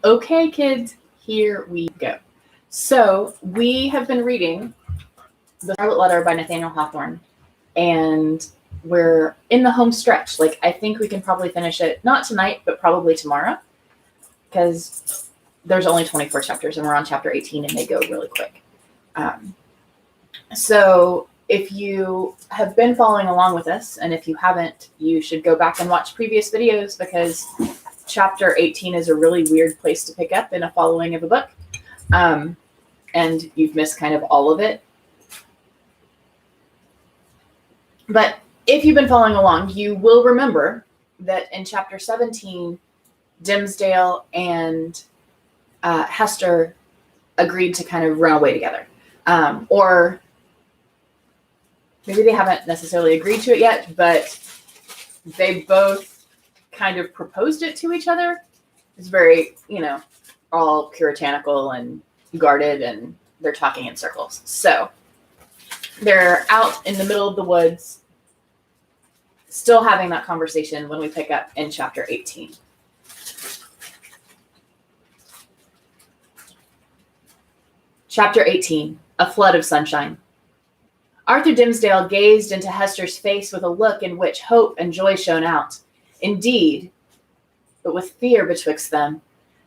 Okay, kids, here we go. So, we have been reading The Scarlet Letter by Nathaniel Hawthorne, and we're in the home stretch. Like, I think we can probably finish it, not tonight, but probably tomorrow, because there's only 24 chapters, and we're on chapter 18, and they go really quick. So, if you have been following along with us, and if you haven't, you should go back and watch previous videos because chapter 18 is a really weird place to pick up in a following of a book. And you've missed kind of all of it. But if you've been following along, you will remember that in chapter 17, Dimmesdale and Hester agreed to kind of run away together. Or maybe they haven't necessarily agreed to it yet, but they both kind of proposed it to each other. It's very, all puritanical and guarded, and they're talking in circles. So they're out in the middle of the woods, still having that conversation when we pick up in chapter 18. Chapter 18, A Flood of Sunshine. Arthur Dimmesdale gazed into Hester's face with a look in which hope and joy shone out. Indeed, but with fear betwixt them,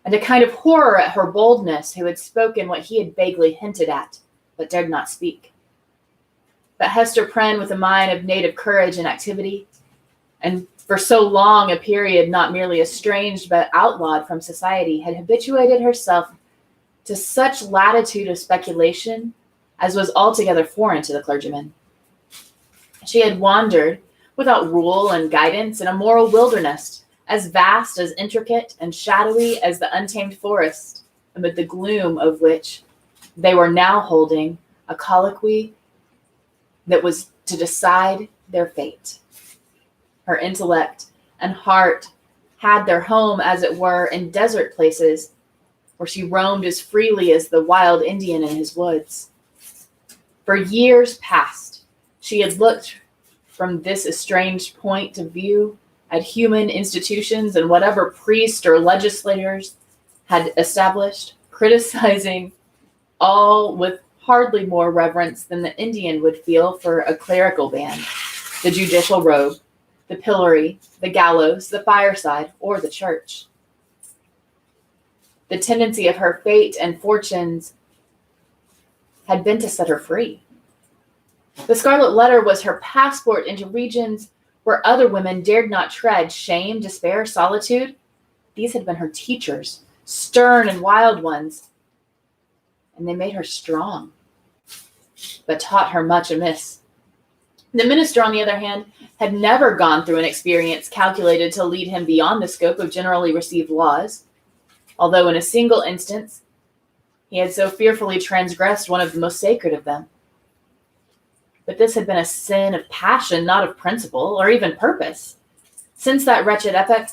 and a kind of horror at her boldness who had spoken what he had vaguely hinted at, but dared not speak. But Hester Prynne, with a mind of native courage and activity, and for so long a period not merely estranged but outlawed from society, had habituated herself to such latitude of speculation as was altogether foreign to the clergyman. She had wandered, without rule and guidance, in a moral wilderness, as vast, as intricate, and shadowy as the untamed forest, amid the gloom of which they were now holding a colloquy that was to decide their fate. Her intellect and heart had their home, as it were, in desert places, where she roamed as freely as the wild Indian in his woods. For years past, she had looked from this estranged point of view at human institutions and whatever priest or legislators had established, criticizing all with hardly more reverence than the Indian would feel for a clerical band, the judicial robe, the pillory, the gallows, the fireside, or the church. The tendency of her fate and fortunes had been to set her free. The Scarlet Letter was her passport into regions where other women dared not tread. Shame, despair, solitude, these had been her teachers, stern and wild ones, and they made her strong, but taught her much amiss. The minister, on the other hand, had never gone through an experience calculated to lead him beyond the scope of generally received laws, although in a single instance he had so fearfully transgressed one of the most sacred of them. But this had been a sin of passion, not of principle or even purpose. Since that wretched epoch,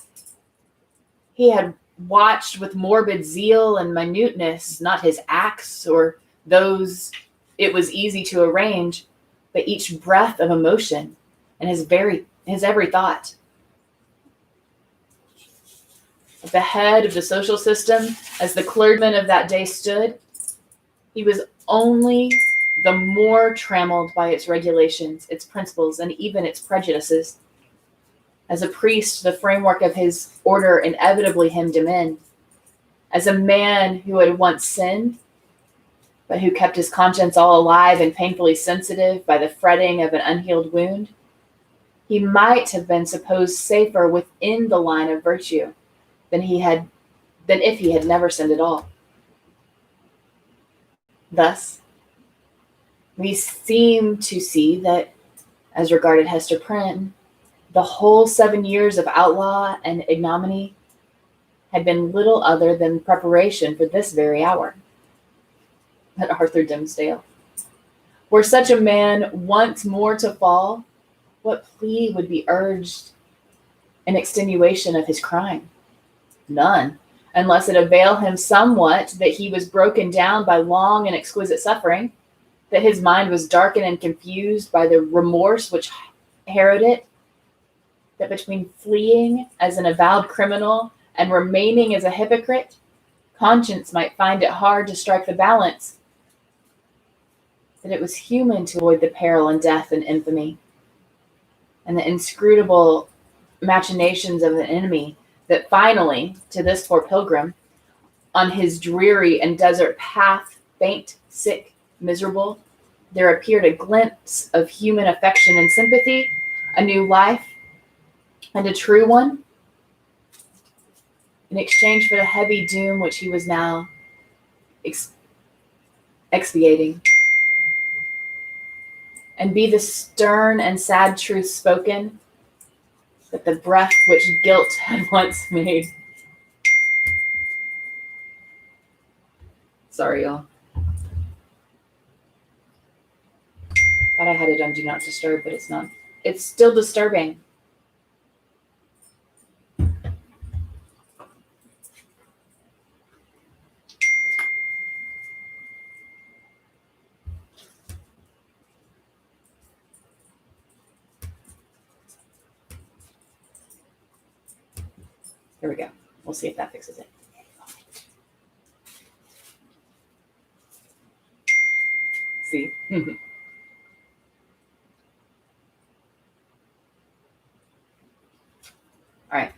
he had watched with morbid zeal and minuteness, not his acts or those it was easy to arrange, but each breath of emotion and his every thought. At the head of the social system, as the clergyman of that day stood, he was only the more trammeled by its regulations, its principles, and even its prejudices. As a priest, the framework of his order inevitably hemmed him in. As a man who had once sinned, but who kept his conscience all alive and painfully sensitive by the fretting of an unhealed wound, he might have been supposed safer within the line of virtue than if he had never sinned at all. Thus, we seem to see that, as regarded Hester Prynne, the whole 7 years of outlaw and ignominy had been little other than preparation for this very hour. But Arthur Dimmesdale, were such a man once more to fall, what plea would be urged in extenuation of his crime? None, unless it avail him somewhat that he was broken down by long and exquisite suffering, that his mind was darkened and confused by the remorse which harrowed it, that between fleeing as an avowed criminal and remaining as a hypocrite, conscience might find it hard to strike the balance, that it was human to avoid the peril and death and infamy, and the inscrutable machinations of an enemy, that finally, to this poor pilgrim, on his dreary and desert path, faint, sick, miserable, there appeared a glimpse of human affection and sympathy, a new life, and a true one, in exchange for the heavy doom which he was now expiating. And be the stern and sad truth spoken, that the breath which guilt had once made. Sorry, y'all. Thought I had it on Do Not Disturb, but it's not. It's still disturbing. Here we go. We'll see if that fixes it. See? All right.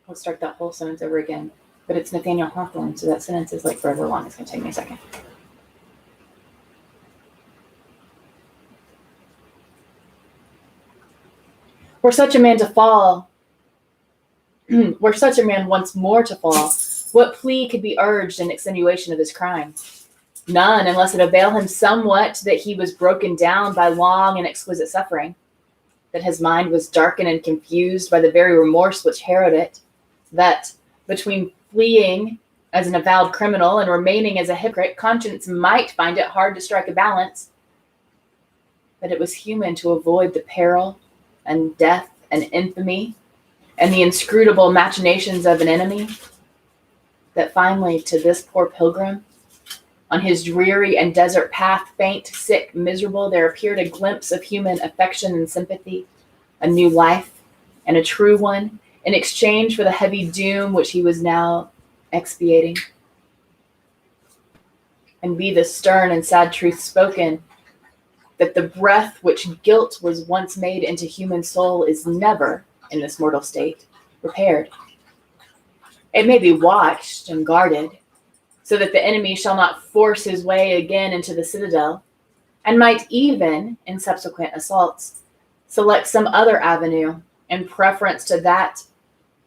I'll start that whole sentence over again. But it's Nathaniel Hawthorne, so that sentence is like forever long. It's going to take me a second. Were such a man to fall, were such a man once more to fall, what plea could be urged in extenuation of his crime? None, unless it avail him somewhat that he was broken down by long and exquisite suffering, that his mind was darkened and confused by the very remorse which harrowed it, that between fleeing as an avowed criminal and remaining as a hypocrite, conscience might find it hard to strike a balance, that it was human to avoid the peril and death and infamy and the inscrutable machinations of an enemy, that finally to this poor pilgrim, on his dreary and desert path, faint, sick, miserable, there appeared a glimpse of human affection and sympathy, a new life, and a true one, in exchange for the heavy doom which he was now expiating. And be the stern and sad truth spoken, that the breath which guilt was once made into human soul is never, in this mortal state, repaired. It may be watched and guarded, so that the enemy shall not force his way again into the citadel, and might even, in subsequent assaults, select some other avenue in preference to that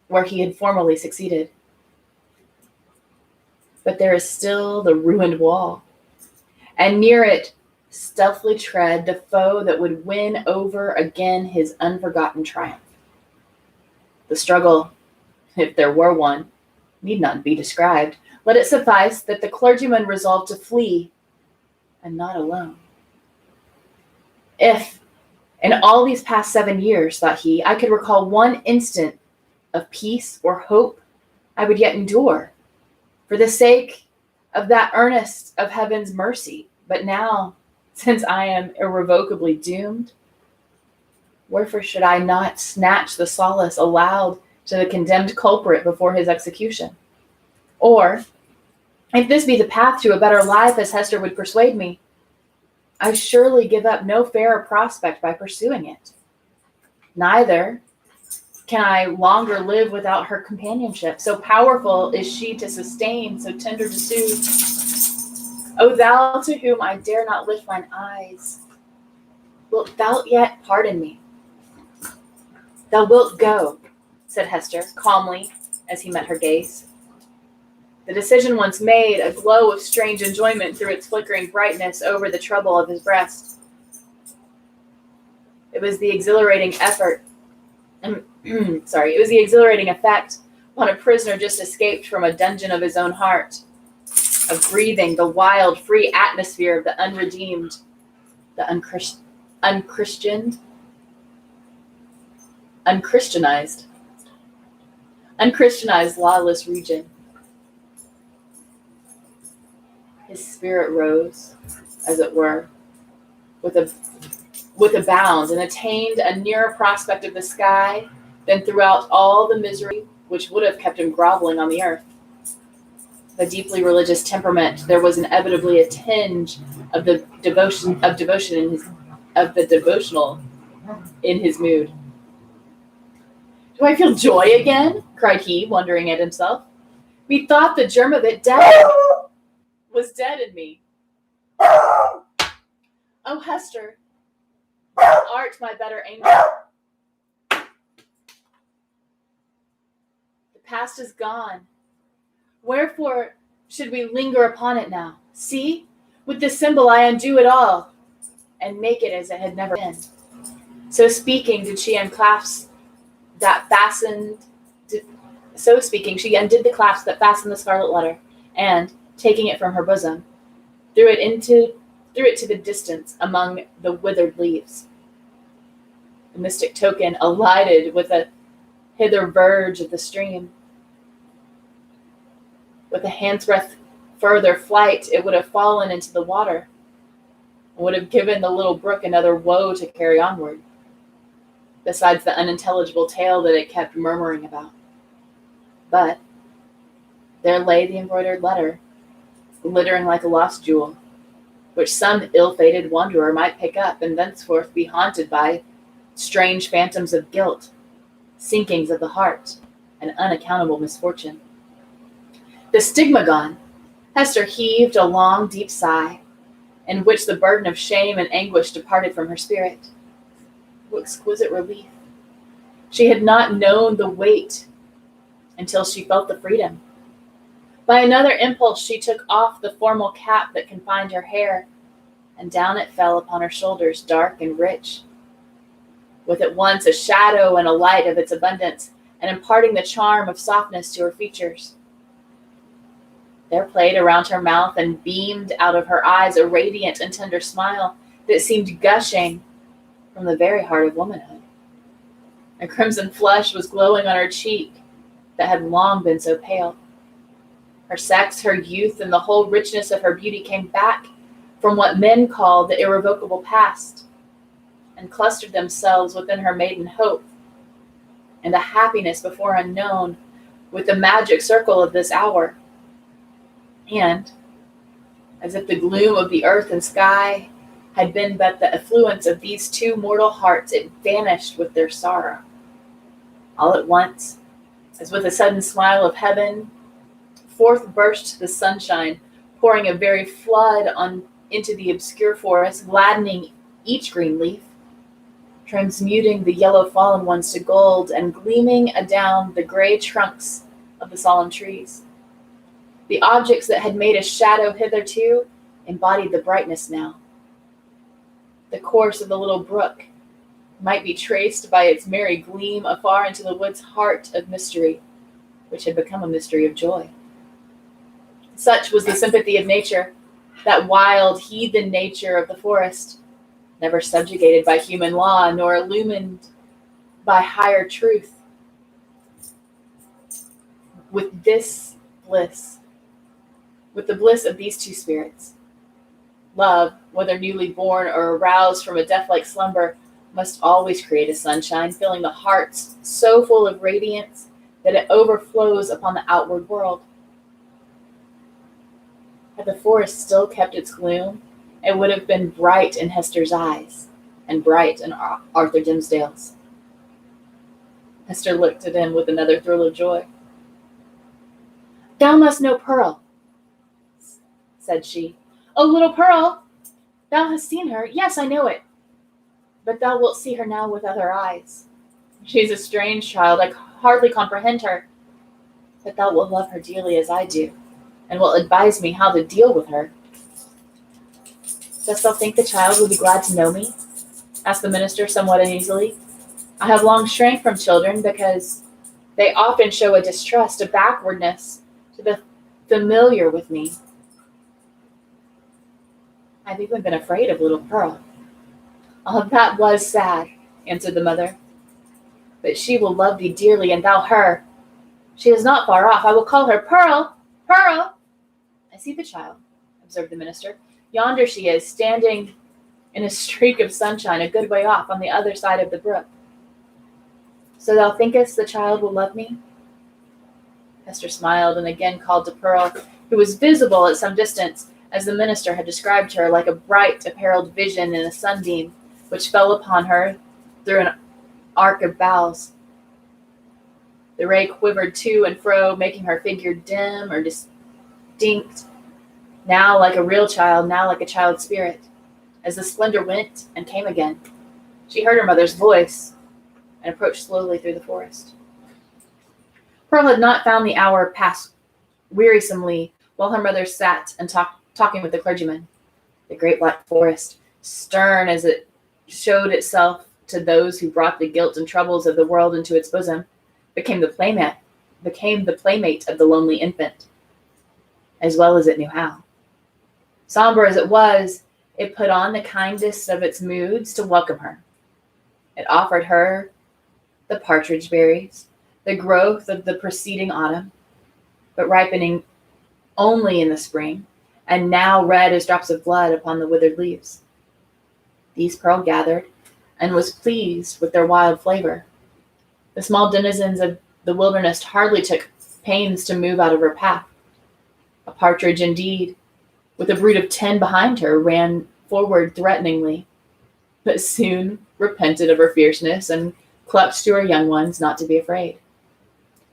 where he had formerly succeeded. But there is still the ruined wall, and near it stealthily tread the foe that would win over again his unforgotten triumph. The struggle, if there were one, need not be described. Let it suffice that the clergyman resolved to flee, and not alone. If, in all these past 7 years, thought he, I could recall one instant of peace or hope, I would yet endure, for the sake of that earnest of heaven's mercy. But now, since I am irrevocably doomed, wherefore should I not snatch the solace allowed to the condemned culprit before his execution? Or, if this be the path to a better life, as Hester would persuade me, I surely give up no fairer prospect by pursuing it. Neither can I longer live without her companionship. So powerful is she to sustain, so tender to soothe. O thou to whom I dare not lift mine eyes, wilt thou yet pardon me? Thou wilt go, said Hester, calmly, as he met her gaze. The decision once made, a glow of strange enjoyment threw its flickering brightness over the trouble of his breast. It was the exhilarating effort. It was the exhilarating effect on a prisoner just escaped from a dungeon of his own heart, of breathing the wild, free atmosphere of the unredeemed, the unchristianized, lawless region. His spirit rose, as it were, with a bound, and attained a nearer prospect of the sky than throughout all the misery which would have kept him groveling on the earth. The deeply religious temperament, there was inevitably a tinge of the devotional in his mood. "Do I feel joy again?" cried he, wondering at himself. "Methought the germ of it was dead in me. Oh, Hester, thou art my better angel. The past is gone. Wherefore should we linger upon it now? See, with this symbol I undo it all, and make it as it had never been." So speaking, she undid the clasp that fastened the scarlet letter, and, taking it from her bosom, threw it to the distance among the withered leaves. The mystic token alighted with a hither verge of the stream. With a hand's breadth further flight, it would have fallen into the water, and would have given the little brook another woe to carry onward, besides the unintelligible tale that it kept murmuring about. But there lay the embroidered letter, glittering like a lost jewel, which some ill-fated wanderer might pick up and thenceforth be haunted by strange phantoms of guilt, sinkings of the heart, and unaccountable misfortune. The stigma gone, Hester heaved a long, deep sigh, in which the burden of shame and anguish departed from her spirit. What exquisite relief! She had not known the weight until she felt the freedom. By another impulse, she took off the formal cap that confined her hair, and down it fell upon her shoulders, dark and rich, with at once a shadow and a light of its abundance, and imparting the charm of softness to her features. There played around her mouth and beamed out of her eyes a radiant and tender smile that seemed gushing from the very heart of womanhood. A crimson flush was glowing on her cheek that had long been so pale. Her sex, her youth, and the whole richness of her beauty came back from what men call the irrevocable past, and clustered themselves within her maiden hope and a happiness before unknown with the magic circle of this hour. And, as if the gloom of the earth and sky had been but the effluence of these two mortal hearts, it vanished with their sorrow. All at once, as with a sudden smile of heaven, forth burst the sunshine, pouring a very flood into the obscure forest, gladdening each green leaf, transmuting the yellow fallen ones to gold, and gleaming adown the gray trunks of the solemn trees. The objects that had made a shadow hitherto embodied the brightness now. The course of the little brook might be traced by its merry gleam afar into the wood's heart of mystery, which had become a mystery of joy. Such was the sympathy of nature, that wild, heathen nature of the forest, never subjugated by human law, nor illumined by higher truth. With the bliss of these two spirits, love, whether newly born or aroused from a death-like slumber, must always create a sunshine, filling the hearts so full of radiance that it overflows upon the outward world. Had the forest still kept its gloom, it would have been bright in Hester's eyes, and bright in Arthur Dimmesdale's. Hester looked at him with another thrill of joy. "Thou must know Pearl," said she. "Oh, little Pearl! Thou hast seen her. Yes, I know it. But thou wilt see her now with other eyes. She is a strange child. I hardly comprehend her. But thou wilt love her dearly as I do, and wilt advise me how to deal with her." "Dost thou think the child would be glad to know me?" asked the minister somewhat uneasily. "I have long shrank from children because they often show a distrust, a backwardness to the familiar with me. I've even been afraid of little Pearl." "Oh, that was sad," answered the mother. "But she will love thee dearly, and thou her. She is not far off. I will call her, Pearl, Pearl. I see the child, observed the minister. Yonder she is, standing in a streak of sunshine a good way off on the other side of the brook. So thou thinkest the child will love me? Hester smiled and again called to Pearl, who was visible at some distance, as the minister had described her, like a bright apparelled vision in a sunbeam, which fell upon her through an arc of boughs. The ray quivered to and fro, making her figure dim or distinct, now like a real child, now like a child's spirit. As the splendor went and came again, she heard her mother's voice and approached slowly through the forest. Pearl had not found the hour pass wearisomely while her mother sat and talking with the clergyman. The great black forest, stern as it showed itself to those who brought the guilt and troubles of the world into its bosom, became the playmate of the lonely infant, as well as it knew how. Somber as it was, it put on the kindest of its moods to welcome her. It offered her the partridge berries, the growth of the preceding autumn, but ripening only in the spring, and now red as drops of blood upon the withered leaves. These Pearl gathered, and was pleased with their wild flavor. The small denizens of the wilderness hardly took pains to move out of her path. A partridge, indeed, with a brood of 10 behind her, ran forward threateningly, but soon repented of her fierceness and clucked to her young ones not to be afraid.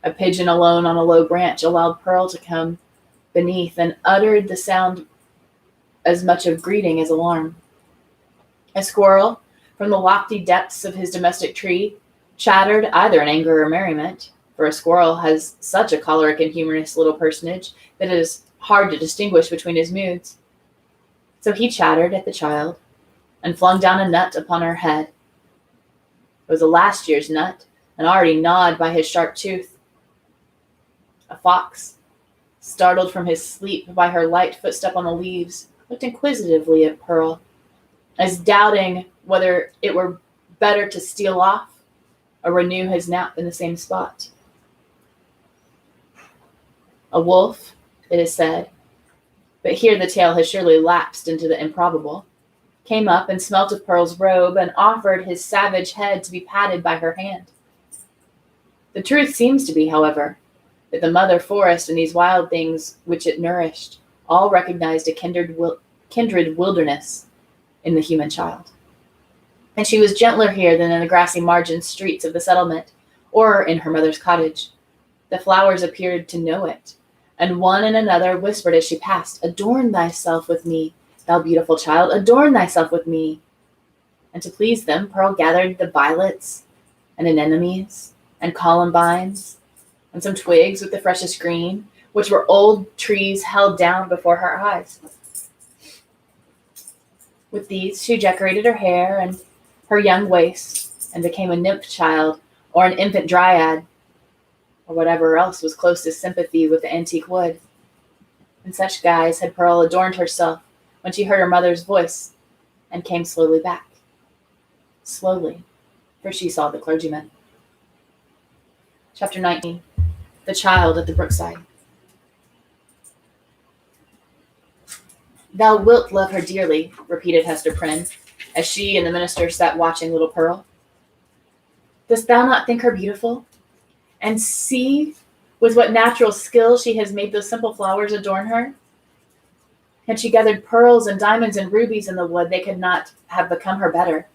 A pigeon alone on a low branch allowed Pearl to come beneath and uttered the sound as much of greeting as alarm. A squirrel, from the lofty depths of his domestic tree, chattered either in anger or merriment, for a squirrel has such a choleric and humorous little personage that it is hard to distinguish between his moods. So he chattered at the child and flung down a nut upon her head. It was a last year's nut, and already gnawed by his sharp tooth. A fox, startled from his sleep by her light footstep on the leaves, looked inquisitively at Pearl, as doubting whether it were better to steal off or renew his nap in the same spot. A wolf, it is said, but here the tale has surely lapsed into the improbable, came up and smelt of Pearl's robe and offered his savage head to be patted by her hand. The truth seems to be, however, that the mother forest and these wild things which it nourished all recognized a kindred wilderness in the human child. And she was gentler here than in the grassy margin streets of the settlement or in her mother's cottage. The flowers appeared to know it, and one and another whispered as she passed, "Adorn thyself with me, thou beautiful child, adorn thyself with me." And to please them, Pearl gathered the violets and anemones and columbines and some twigs with the freshest green, which were old trees held down before her eyes. With these, she decorated her hair and her young waist and became a nymph child or an infant dryad, or whatever else was closest sympathy with the antique wood. In such guise had Pearl adorned herself when she heard her mother's voice and came slowly back. Slowly, for she saw the clergyman. Chapter 19. The Child at the Brookside. "Thou wilt love her dearly," repeated Hester Prynne, as she and the minister sat watching little Pearl. "Dost thou not think her beautiful? And see with what natural skill she has made those simple flowers adorn her. Had she gathered pearls and diamonds and rubies in the wood, they could not have become her better.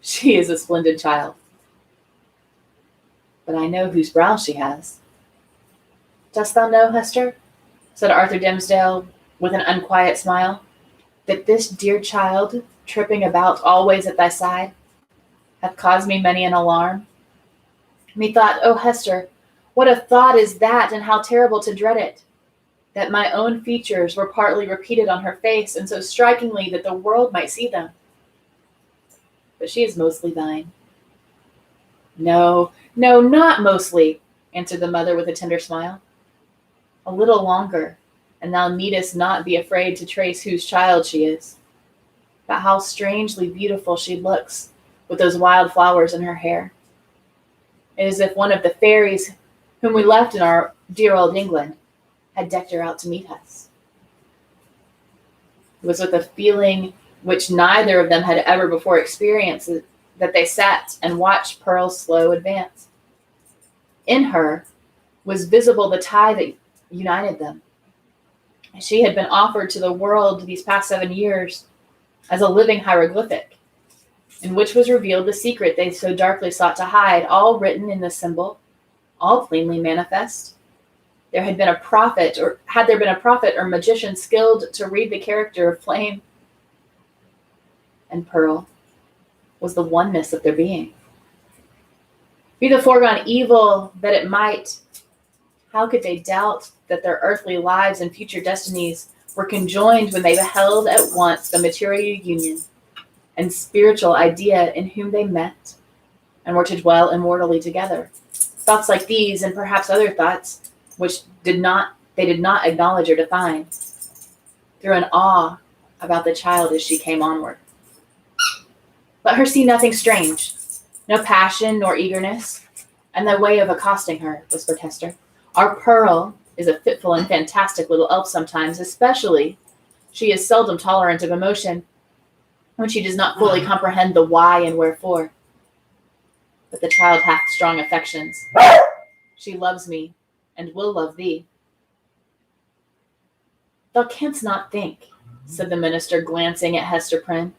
She is a splendid child. But I know whose brow she has." "Dost thou know, Hester," said Arthur Dimmesdale with an unquiet smile, "that this dear child, tripping about always at thy side, hath caused me many an alarm? Methought, O Hester, what a thought is that, and how terrible to dread it, that my own features were partly repeated on her face, and so strikingly that the world might see them. But she is mostly thine." No, not mostly," answered the mother with a tender smile. "A little longer, and thou needest not be afraid to trace whose child she is. But how strangely beautiful she looks with those wild flowers in her hair. It is as if one of the fairies whom we left in our dear old England had decked her out to meet us." It was with a feeling which neither of them had ever before experienced that they sat and watched Pearl's slow advance. In her was visible the tie that united them. She had been offered to the world these past 7 years as a living hieroglyphic, in which was revealed the secret they so darkly sought to hide, all written in the symbol, all plainly manifest. There had been a prophet, or had there been a prophet or magician skilled to read the character of flame and Pearl, was the oneness of their being. Be the foregone evil that it might, how could they doubt that their earthly lives and future destinies were conjoined when they beheld at once the material union and spiritual idea in whom they met and were to dwell immortally together? Thoughts like these, and perhaps other thoughts which they did not acknowledge or define, threw an awe about the child as she came onward. Let her see nothing strange, no passion nor eagerness, and the way of accosting her, whispered Hester. Our Pearl is a fitful and fantastic little elf sometimes, especially she is seldom tolerant of emotion when she does not fully comprehend the why and wherefore. But the child hath strong affections. She loves me and will love thee. Thou canst not think, said the minister, glancing at Hester Prynne,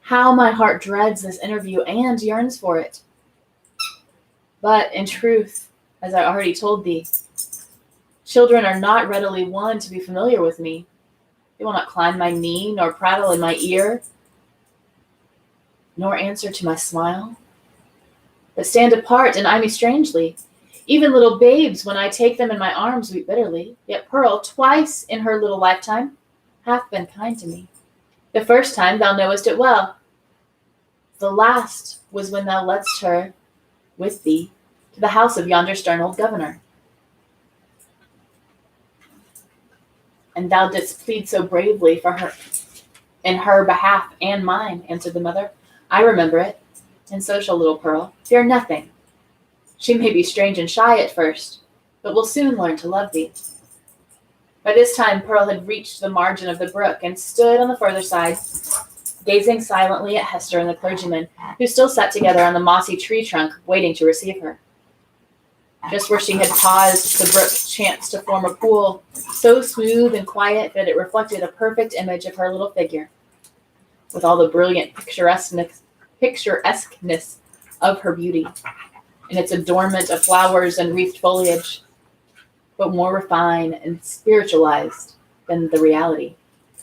how my heart dreads this interview and yearns for it. But in truth, as I already told thee, children are not readily won to be familiar with me. They will not climb my knee, nor prattle in my ear, nor answer to my smile, but stand apart and eye me strangely. Even little babes, when I take them in my arms, weep bitterly. Yet Pearl, twice in her little lifetime, hath been kind to me. The first time thou knowest it well. The last was when thou ledst her with thee to the house of yonder stern old governor. And thou didst plead so bravely for her, in her behalf and mine, answered the mother. I remember it, and so shall little Pearl. Fear nothing. She may be strange and shy at first, but will soon learn to love thee. By this time Pearl had reached the margin of the brook and stood on the further side, gazing silently at Hester and the clergyman, who still sat together on the mossy tree trunk, waiting to receive her. Just where she had paused, the brook chanced to form a pool, so smooth and quiet that it reflected a perfect image of her little figure, with all the brilliant picturesqueness of her beauty, in its adornment of flowers and wreathed foliage, but more refined and spiritualized than the reality.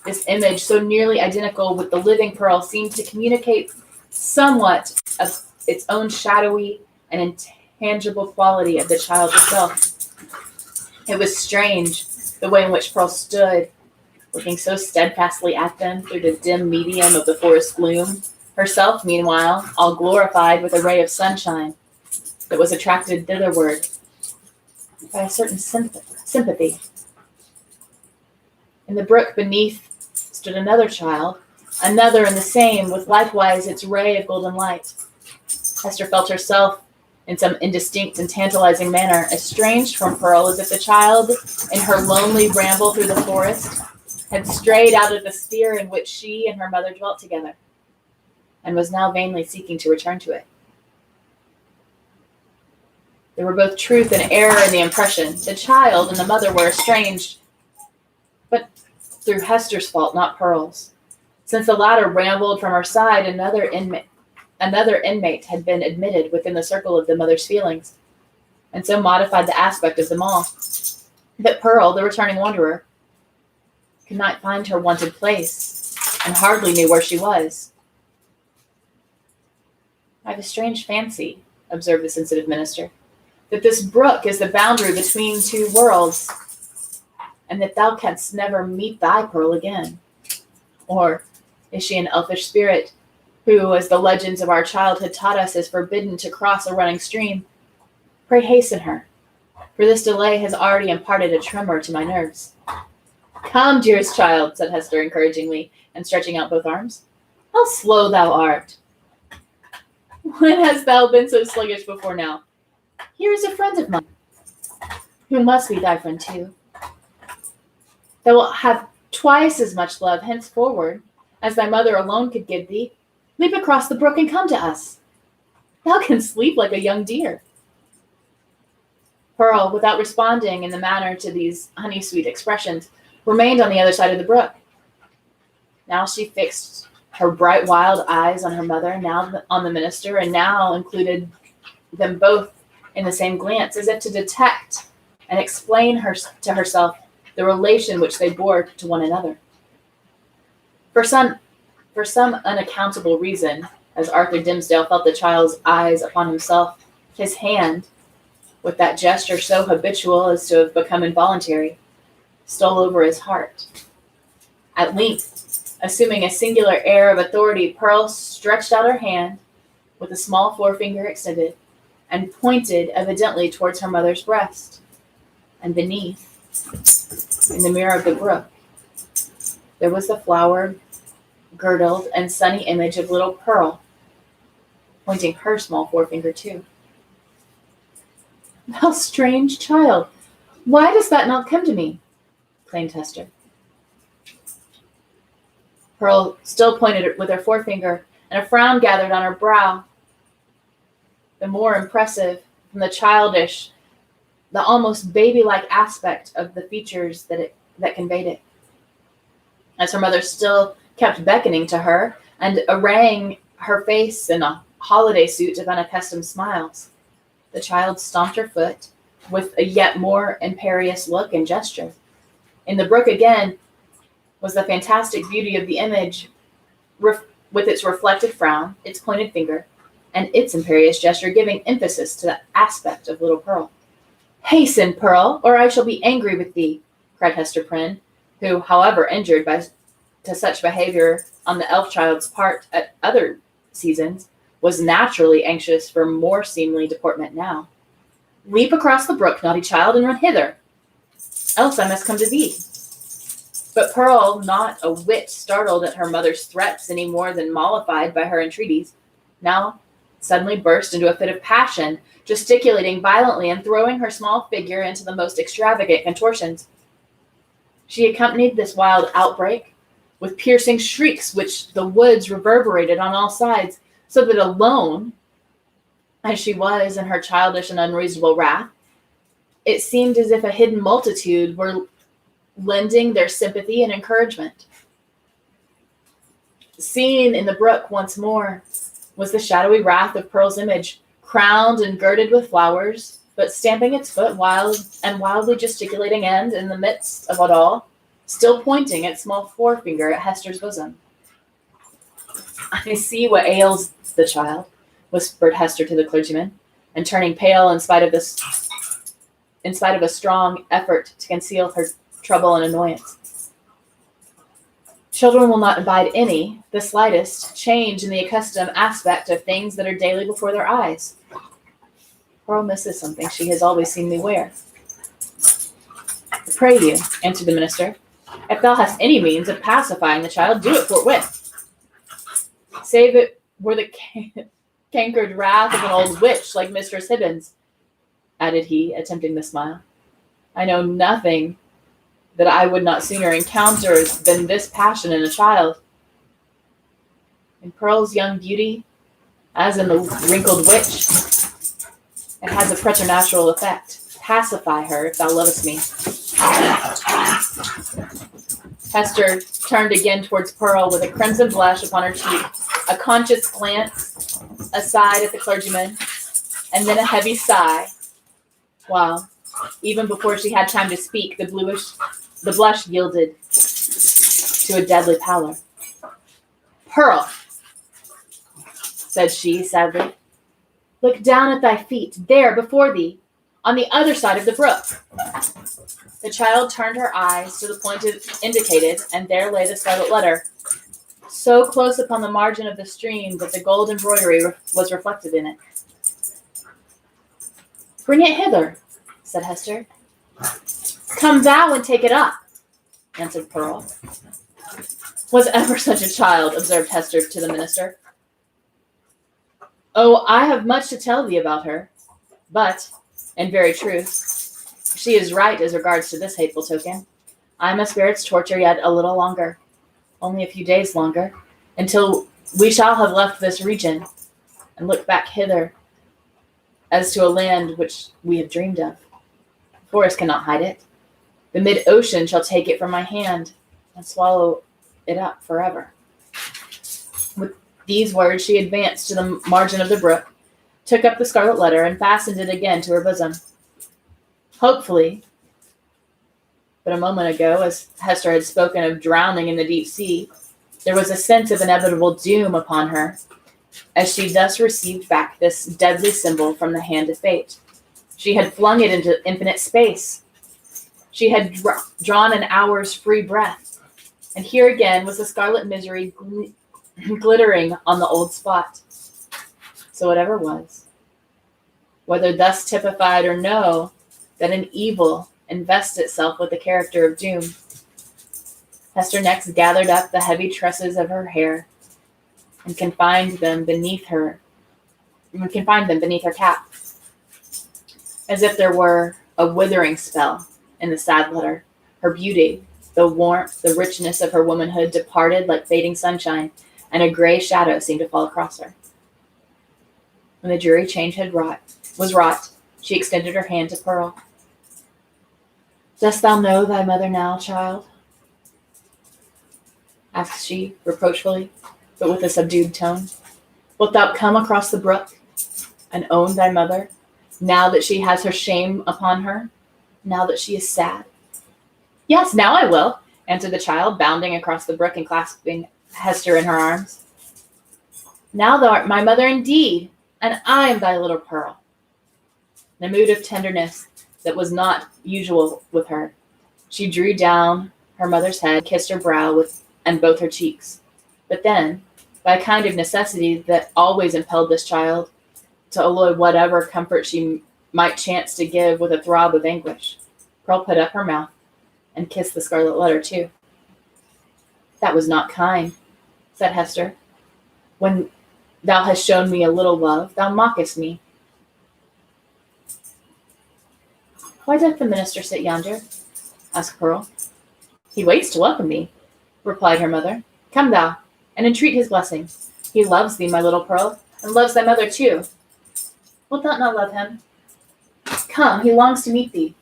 This image, so nearly identical with the living Pearl, seemed to communicate somewhat of its own shadowy and intangible quality of the child herself. It was strange, the way in which Pearl stood, looking so steadfastly at them through the dim medium of the forest gloom, herself, meanwhile, all glorified with a ray of sunshine that was attracted thitherward by a certain sympathy. In the brook beneath stood another child, another and the same, with likewise its ray of golden light. Hester felt herself, in some indistinct and tantalizing manner, estranged from Pearl, as if the child, in her lonely ramble through the forest, had strayed out of the sphere in which she and her mother dwelt together, and was now vainly seeking to return to it. There were both truth and error in the impression. The child and the mother were estranged, but through Hester's fault, not Pearl's. Since the latter rambled from her side, another inmate had been admitted within the circle of the mother's feelings, and so modified the aspect of them all, that Pearl, the returning wanderer, could not find her wonted place, and hardly knew where she was. I have a strange fancy, observed the sensitive minister, that this brook is the boundary between two worlds, and that thou canst never meet thy Pearl again. Or is she an elfish spirit, who, as the legends of our childhood taught us, is forbidden to cross a running stream? Pray hasten her, for this delay has already imparted a tremor to my nerves. Come, dearest child, said Hester encouragingly, and stretching out both arms. How slow thou art! When hast thou been so sluggish before now? Here is a friend of mine, who must be thy friend too. Thou wilt have twice as much love henceforward as thy mother alone could give thee. Leap across the brook and come to us. Thou canst sleep like a young deer. Pearl, without responding in the manner to these honey-sweet expressions, remained on the other side of the brook. Now she fixed her bright, wild eyes on her mother, now on the minister, and now included them both in the same glance, as if to detect and explain to herself the relation which they bore to one another. For some unaccountable reason, as Arthur Dimmesdale felt the child's eyes upon himself, his hand, with that gesture so habitual as to have become involuntary, stole over his heart. At length, assuming a singular air of authority, Pearl stretched out her hand with a small forefinger extended and pointed evidently towards her mother's breast. And beneath, in the mirror of the brook, there was the flower-girdled and sunny image of little Pearl, pointing her small forefinger too. Thou strange child, why does that not come to me? Exclaimed Hester. Pearl still pointed with her forefinger, and a frown gathered on her brow, the more impressive from the childish, the almost baby-like aspect of the features that conveyed it. As her mother still kept beckoning to her and arraying her face in a holiday suit of unaccustomed smiles, the child stomped her foot with a yet more imperious look and gesture. In the brook again was the fantastic beauty of the image, with its reflected frown, its pointed finger, and its imperious gesture giving emphasis to the aspect of little Pearl. Hasten, Pearl, or I shall be angry with thee, cried Hester Prynne, who, however injured to such behavior on the elf child's part at other seasons, was naturally anxious for more seemly deportment now. Leap across the brook, naughty child, and run hither, else I must come to thee. But Pearl, not a whit startled at her mother's threats any more than mollified by her entreaties, now suddenly burst into a fit of passion, gesticulating violently and throwing her small figure into the most extravagant contortions. She accompanied this wild outbreak with piercing shrieks which the woods reverberated on all sides, so that alone, as she was in her childish and unreasonable wrath, it seemed as if a hidden multitude were lending their sympathy and encouragement. Seen in the brook once more was the shadowy wrath of Pearl's image, crowned and girded with flowers, but stamping its foot wildly gesticulating, and, in the midst of it all, still pointing its small forefinger at Hester's bosom. I see what ails the child, whispered Hester to the clergyman, and turning pale in spite of a strong effort to conceal her trouble and annoyance. Children will not abide the slightest, change in the accustomed aspect of things that are daily before their eyes. Pearl misses something she has always seen me wear. Pray you, answered the minister, if thou hast any means of pacifying the child, do it forthwith. Save it were the cankered wrath of an old witch like Mistress Hibbins, added he, attempting the smile. I know nothing that I would not sooner encounter than this passion in a child. In Pearl's young beauty, as in the wrinkled witch, it has a preternatural effect. Pacify her if thou lovest me. Hester turned again towards Pearl with a crimson blush upon her cheek, a conscious glance aside at the clergyman, and then a heavy sigh, while, even before she had time to speak, the blush yielded to a deadly pallor. Pearl, said she sadly, look down at thy feet, there before thee, on the other side of the brook. The child turned her eyes to the point indicated, and there lay the scarlet letter, so close upon the margin of the stream that the gold embroidery was reflected in it. Bring it hither, said Hester. Come thou and take it up, answered Pearl. Was ever such a child, observed Hester to the minister. Oh, I have much to tell thee about her, but, in very truth, she is right as regards to this hateful token. I must bear its torture yet a little longer, only a few days longer, until we shall have left this region and look back hither as to a land which we have dreamed of. Forest cannot hide it. The mid-ocean shall take it from my hand and swallow it up forever. With these words, she advanced to the margin of the brook, took up the scarlet letter, and fastened it again to her bosom. Hopefully, but a moment ago, as Hester had spoken of drowning in the deep sea, there was a sense of inevitable doom upon her as she thus received back this deadly symbol from the hand of fate. She had flung it into infinite space. She had drawn an hour's free breath, and here again was the scarlet misery glittering on the old spot. So whatever was, whether thus typified or no, that an evil invests itself with the character of doom. Hester next gathered up the heavy tresses of her hair and confined them beneath her cap, as if there were a withering spell in the sad letter. Her beauty, the warmth, the richness of her womanhood departed like fading sunshine, and a gray shadow seemed to fall across her. When the dreary change was wrought, she extended her hand to Pearl. "Dost thou know thy mother now, child?" asked she, reproachfully, but with a subdued tone. "Wilt thou come across the brook and own thy mother, now that she has her shame upon her, now that she is sad?" "Yes, now I will," answered the child, bounding across the brook and clasping Hester in her arms. "Now thou art my mother indeed, and I am thy little Pearl." In a mood of tenderness that was not usual with her, she drew down her mother's head, kissed her brow and both her cheeks. But then, by a kind of necessity that always impelled this child to alloy whatever comfort she might chance to give with a throb of anguish, Pearl put up her mouth and kissed the scarlet letter too. "That was not kind," said Hester. "When thou hast shown me a little love, thou mockest me." "Why doth the minister sit yonder?" asked Pearl. "He waits to welcome thee," replied her mother. "Come thou, and entreat his blessing. He loves thee, my little Pearl, and loves thy mother too. Wilt thou not love him? Come, he longs to meet thee."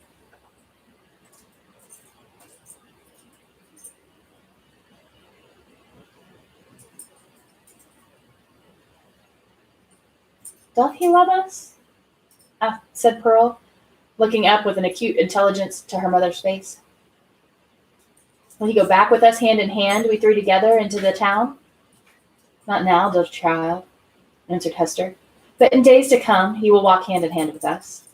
"Doth he love us?" said Pearl, looking up with an acute intelligence to her mother's face. "Will he go back with us hand in hand, we three together, into the town?" "Not now, dear child," answered Hester, "but in days to come he will walk hand in hand with us.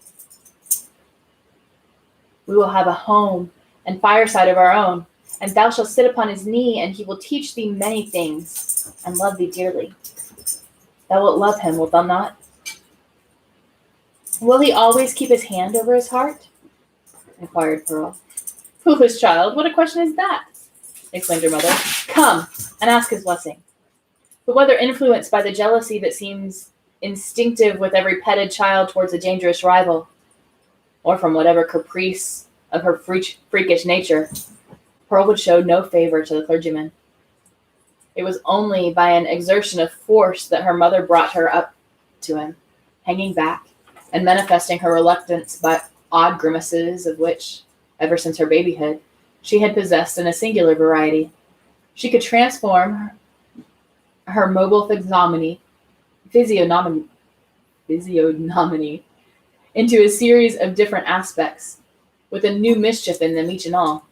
We will have a home and fireside of our own, and thou shalt sit upon his knee, and he will teach thee many things, and love thee dearly. Thou wilt love him, wilt thou not?" "Will he always keep his hand over his heart?" inquired Pearl. "Foolish child, what a question is that?" exclaimed her mother. "Come, and ask his blessing." But whether influenced by the jealousy that seems instinctive with every petted child towards a dangerous rival, or from whatever caprice of her freakish nature, Pearl would show no favor to the clergyman. It was only by an exertion of force that her mother brought her up to him, hanging back, and manifesting her reluctance by odd grimaces of which, ever since her babyhood, she had possessed in a singular variety. She could transform her mobile physiognomy into a series of different aspects, with a new mischief in them each and all.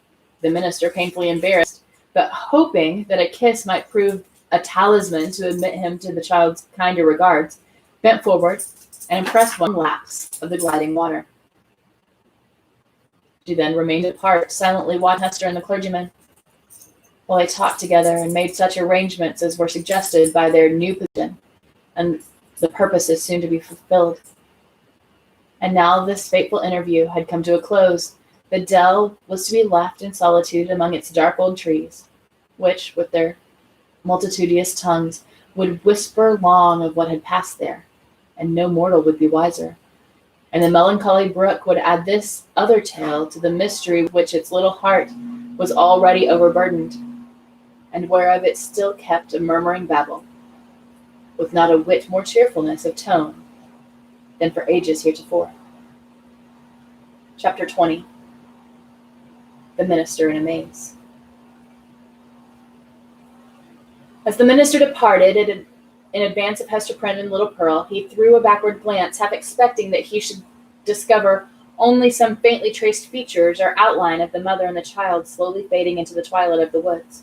The minister, painfully embarrassed, but hoping that a kiss might prove a talisman to admit him to the child's kinder regards, bent forward and impressed one lapse of the gliding water. She then remained apart, silently watching Hester and the clergyman, while they talked together and made such arrangements as were suggested by their new position and the purposes soon to be fulfilled. And now this fateful interview had come to a close. The dell was to be left in solitude among its dark old trees, which, with their multitudinous tongues, would whisper long of what had passed there, and no mortal would be wiser. And the melancholy brook would add this other tale to the mystery which its little heart was already overburdened, and whereof it still kept a murmuring babble, with not a whit more cheerfulness of tone than for ages heretofore. Chapter 20. The Minister in a Maze. As the minister departed in advance of Hester Prynne and little Pearl, he threw a backward glance, half expecting that he should discover only some faintly traced features or outline of the mother and the child slowly fading into the twilight of the woods.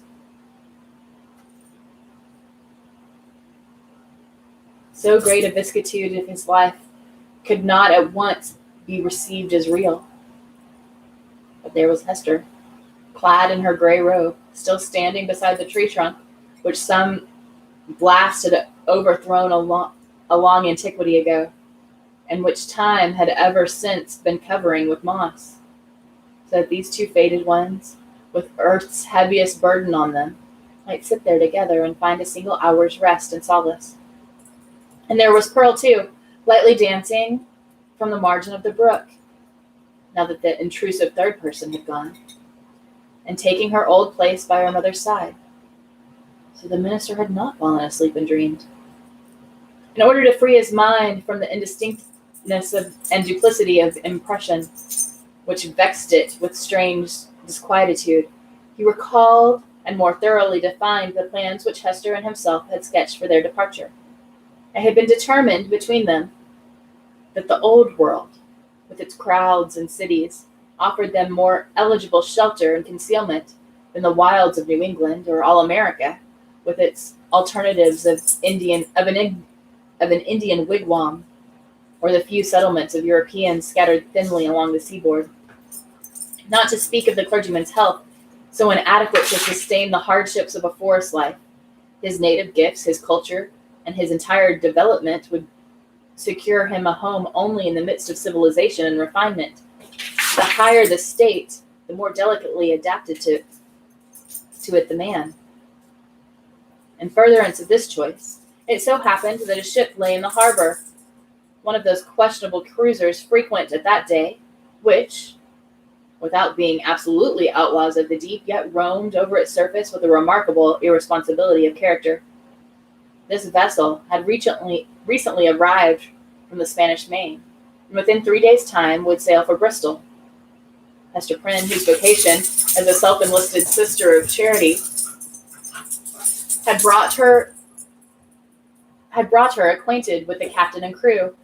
So great a vicissitude of his life could not at once be received as real. But there was Hester, clad in her gray robe, still standing beside the tree trunk, which some blast had overthrown a long antiquity ago, and which time had ever since been covering with moss, so that these two faded ones, with earth's heaviest burden on them, might sit there together and find a single hour's rest and solace. And there was Pearl, too, lightly dancing from the margin of the brook, now that the intrusive third person had gone, and taking her old place by her mother's side. So the minister had not fallen asleep and dreamed. In order to free his mind from the indistinctness and duplicity of impression, which vexed it with strange disquietude, he recalled and more thoroughly defined the plans which Hester and himself had sketched for their departure. It had been determined between them that the old world, with its crowds and cities, offered them more eligible shelter and concealment than the wilds of New England or all America, with its alternatives of an Indian wigwam, or the few settlements of Europeans scattered thinly along the seaboard. Not to speak of the clergyman's health, so inadequate to sustain the hardships of a forest life. His native gifts, his culture, and his entire development would secure him a home only in the midst of civilization and refinement. The higher the state, the more delicately adapted to it the man. In furtherance of this choice, it so happened that a ship lay in the harbor, one of those questionable cruisers frequent at that day, which, without being absolutely outlaws of the deep, yet roamed over its surface with a remarkable irresponsibility of character. This vessel had recently arrived from the Spanish Main, and within 3 days' time would sail for Bristol. Hester Prynne, whose vocation as a self-enlisted sister of charity had brought her acquainted with the captain and crew,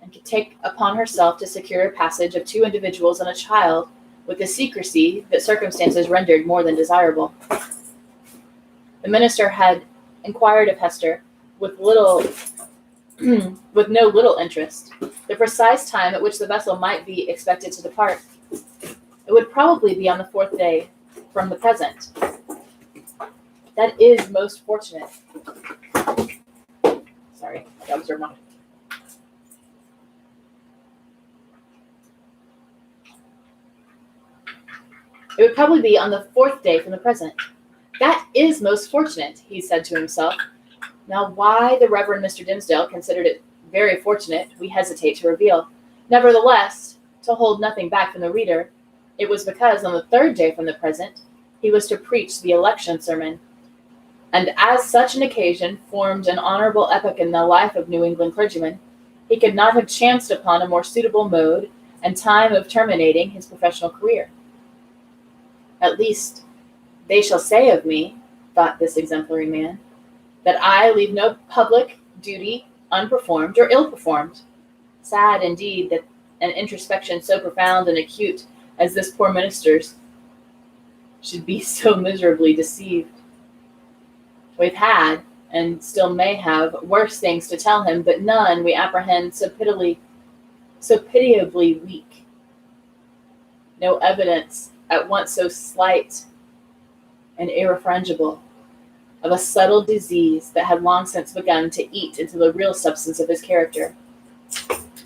and could take upon herself to secure a passage of 2 individuals and a child with a secrecy that circumstances rendered more than desirable. The minister had inquired of Hester with no little interest the precise time at which the vessel might be expected to depart. It would probably be on the 4th day from the present. That is most fortunate. Sorry, my dogs are not. It would probably be on the 4th day from the present. That is most fortunate, he said to himself. Now, why the Reverend Mr. Dimmesdale considered it very fortunate, we hesitate to reveal. Nevertheless, to hold nothing back from the reader, it was because on the 3rd day from the present, he was to preach the election sermon, and as such an occasion formed an honorable epoch in the life of New England clergymen, he could not have chanced upon a more suitable mode and time of terminating his professional career. At least, they shall say of me, thought this exemplary man, that I leave no public duty unperformed or ill-performed. Sad, indeed, that an introspection so profound and acute as this poor minister's should be so miserably deceived. We've had, and still may have, worse things to tell him, but none, we apprehend, so pitiably weak. No evidence at once so slight and irrefrangible of a subtle disease that had long since begun to eat into the real substance of his character.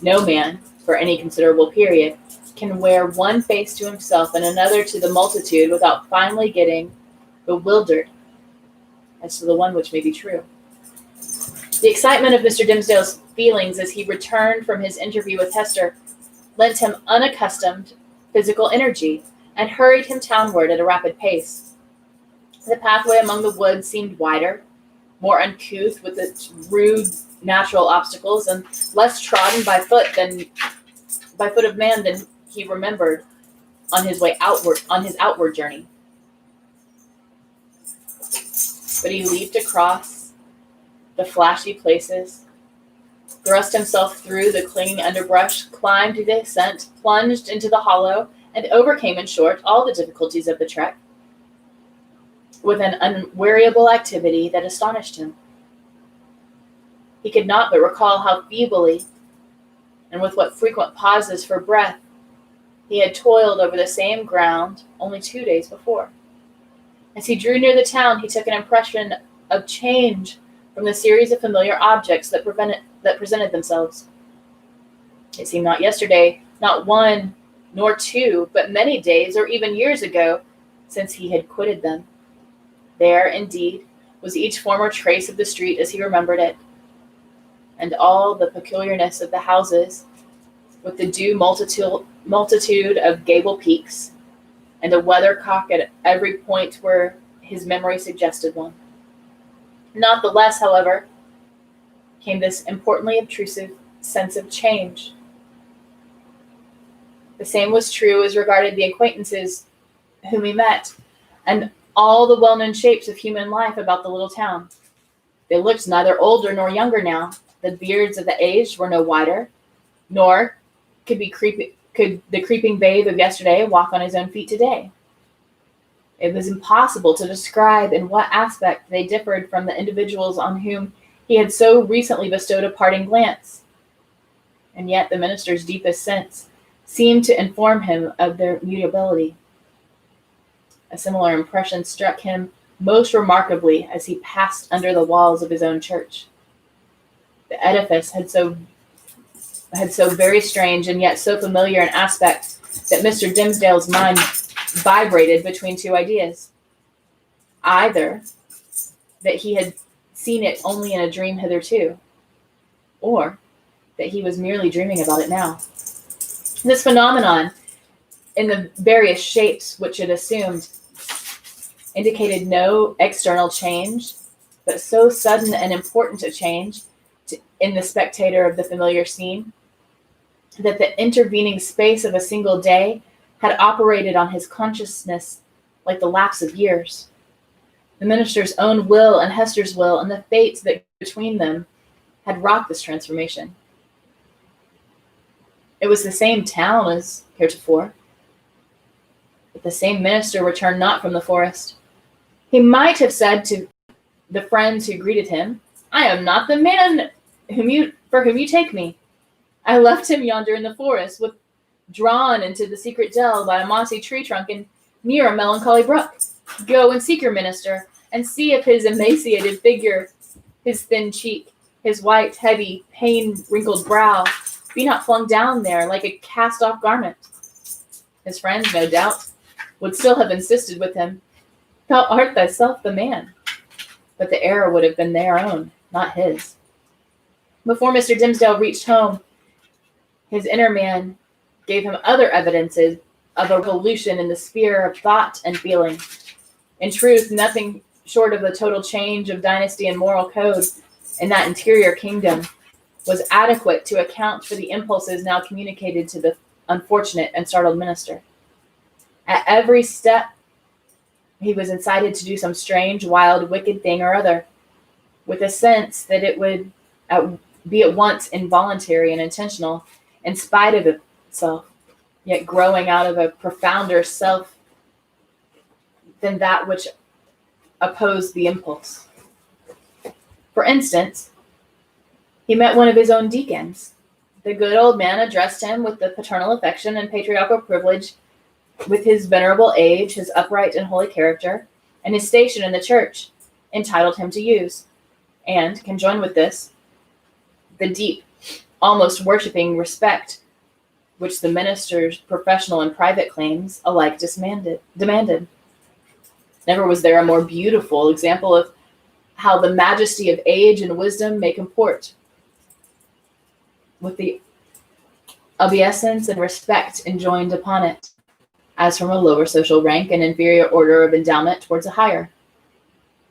No man, for any considerable period, can wear one face to himself and another to the multitude without finally getting bewildered as to the one which may be true. The excitement of Mr. Dimmesdale's feelings as he returned from his interview with Hester lent him unaccustomed physical energy, and hurried him townward at a rapid pace. The pathway among the woods seemed wider, more uncouth with its rude natural obstacles, and less trodden by foot of man than he remembered on his outward journey. But he leaped across the flashy places, thrust himself through the clinging underbrush, climbed the ascent, plunged into the hollow, and overcame, in short, all the difficulties of the trek with an unweariable activity that astonished him. He could not but recall how feebly and with what frequent pauses for breath he had toiled over the same ground only 2 days before. As he drew near the town, he took an impression of change from the series of familiar objects that presented themselves. It seemed not yesterday, not one nor two, but many days or even years ago since he had quitted them. There, indeed, was each former trace of the street as he remembered it, and all the peculiarness of the houses, with the due multitude of gable peaks, and a weathercock at every point where his memory suggested one. Not the less, however, came this importantly obtrusive sense of change. The same was true as regarded the acquaintances whom he met, and all the well-known shapes of human life about the little town. They looked neither older nor younger now. The beards of the aged were no wider, nor could the creeping babe of yesterday walk on his own feet today. It was impossible to describe in what aspect they differed from the individuals on whom he had so recently bestowed a parting glance. And yet the minister's deepest sense seemed to inform him of their mutability. A similar impression struck him most remarkably as he passed under the walls of his own church. The edifice had so very strange and yet so familiar an aspect that Mr. Dimsdale's mind vibrated between two ideas. Either that he had seen it only in a dream hitherto, or that he was merely dreaming about it now. This phenomenon, in the various shapes which it assumed, indicated no external change, but so sudden and important a change in the spectator of the familiar scene, that the intervening space of a single day had operated on his consciousness like the lapse of years. The minister's own will and Hester's will and the fates that between them had wrought this transformation. It was the same town as heretofore, but the same minister returned not from the forest. He might have said to the friends who greeted him, "I am not the man for whom you take me. I left him yonder in the forest, drawn into the secret dell by a mossy tree trunk and near a melancholy brook. Go and seek your minister, and see if his emaciated figure, his thin cheek, his white, heavy, pain-wrinkled brow be not flung down there like a cast-off garment." His friends, no doubt, would still have insisted with him, "Thou art thyself the man." But the error would have been their own, not his. Before Mr. Dimsdale reached home, his inner man gave him other evidences of a revolution in the sphere of thought and feeling. In truth, nothing short of a total change of dynasty and moral code in that interior kingdom was adequate to account for the impulses now communicated to the unfortunate and startled minister. At every step, he was incited to do some strange, wild, wicked thing or other, with a sense that it would be at once involuntary and intentional, in spite of itself, yet growing out of a profounder self than that which opposed the impulse. For instance, he met one of his own deacons. The good old man addressed him with the paternal affection and patriarchal privilege, with his venerable age, his upright and holy character, and his station in the church, entitled him to use, and, conjoined with this, the deep, almost worshipping respect which the minister's professional and private claims alike demanded. Never was there a more beautiful example of how the majesty of age and wisdom may comport with the obeisance and respect enjoined upon it. as from a lower social rank and inferior order of endowment towards a higher.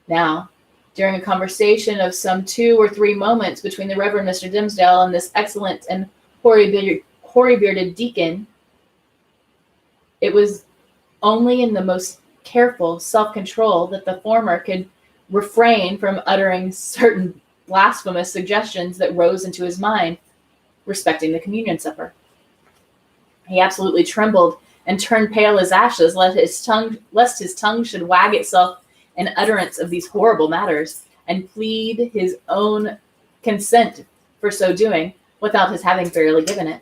Now, during a conversation of some 2 or 3 moments between the Reverend Mr. Dimsdale and this excellent and hoary-bearded deacon, it was only in the most careful self-control that the former could refrain from uttering certain blasphemous suggestions that rose into his mind respecting the communion supper. He absolutely trembled and turned pale as ashes, lest his tongue should wag itself in utterance of these horrible matters, and plead his own consent for so doing, without his having fairly given it.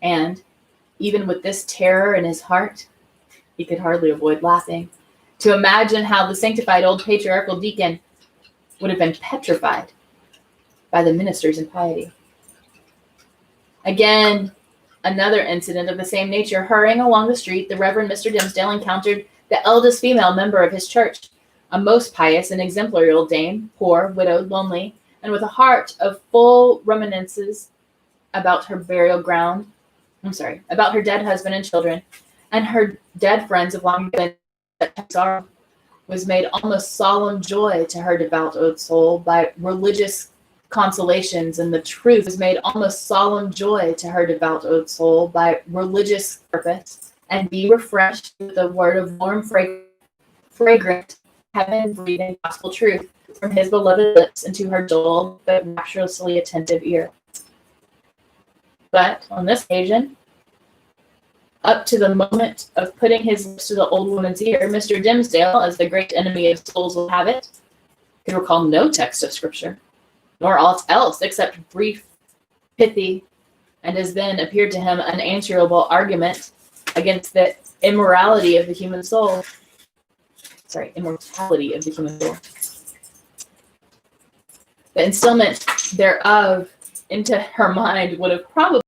And, even with this terror in his heart, he could hardly avoid laughing, to imagine how the sanctified old patriarchal deacon would have been petrified by the minister's impiety. Again, another incident of the same nature. Hurrying along the street, the Reverend Mr. Dimsdale encountered the eldest female member of his church, a most pious and exemplary old dame, poor, widowed, lonely, and with a heart of full reminiscences about her about her dead husband and children, and her dead friends of long ago, that sorrow was made almost solemn joy to her devout old soul by religious consolations, and the truth was made almost solemn joy to her devout old soul by religious purpose, and be refreshed with a word of warm, fragrant, heaven-breathing gospel truth from his beloved lips into her dull but rapturously attentive ear. But on this occasion, up to the moment of putting his lips to the old woman's ear, Mr. Dimsdale, as the great enemy of souls will have it, could recall no text of Scripture, nor aught else except brief, pithy, and as then appeared to him unanswerable argument against the immorality of the human soul. Immortality of the human soul. The instillment thereof into her mind would have probably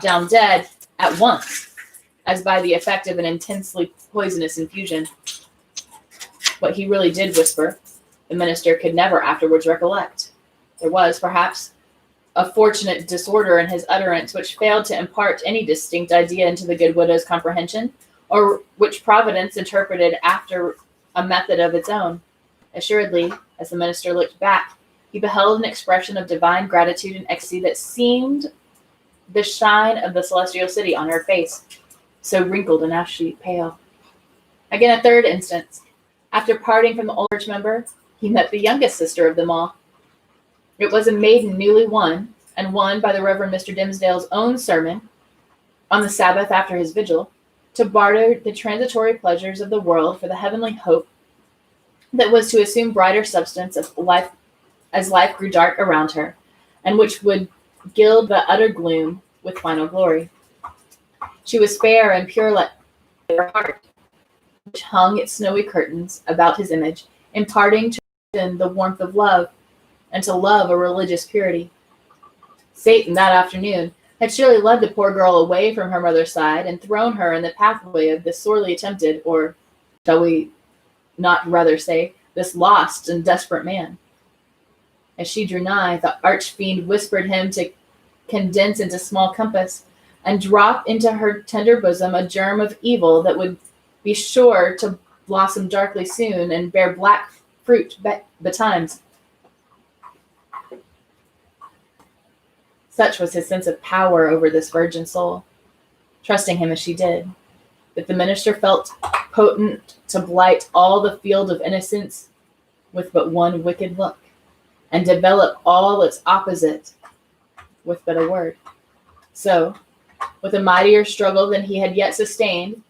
down dead at once, as by the effect of an intensely poisonous infusion. What he really did whisper, the minister could never afterwards recollect. There was, perhaps, a fortunate disorder in his utterance which failed to impart any distinct idea into the good widow's comprehension, or which Providence interpreted after a method of its own. Assuredly, as the minister looked back, he beheld an expression of divine gratitude and ecstasy that seemed the shine of the celestial city on her face, so wrinkled and ashy pale. Again, a third instance. After parting from the old church member, he met the youngest sister of them all. It was a maiden newly won, and won by the Reverend Mr. Dimsdale's own sermon on the Sabbath after his vigil, to barter the transitory pleasures of the world for the heavenly hope that was to assume brighter substance of life as life grew dark around her, and which would gild the utter gloom with final glory. She was fair and pure like her heart, which hung its snowy curtains about his image, imparting to him the warmth of love, and to love a religious purity. Satan that afternoon had surely led the poor girl away from her mother's side and thrown her in the pathway of this sorely tempted, or shall we not rather say, this lost and desperate man. As she drew nigh, the arch-fiend whispered him to condense into small compass, and drop into her tender bosom a germ of evil that would be sure to blossom darkly soon and bear black fruit betimes. Such was his sense of power over this virgin soul, trusting him as she did, that the minister felt potent to blight all the field of innocence with but one wicked look, and develop all its opposite with but a word. So, with a mightier struggle than he had yet sustained,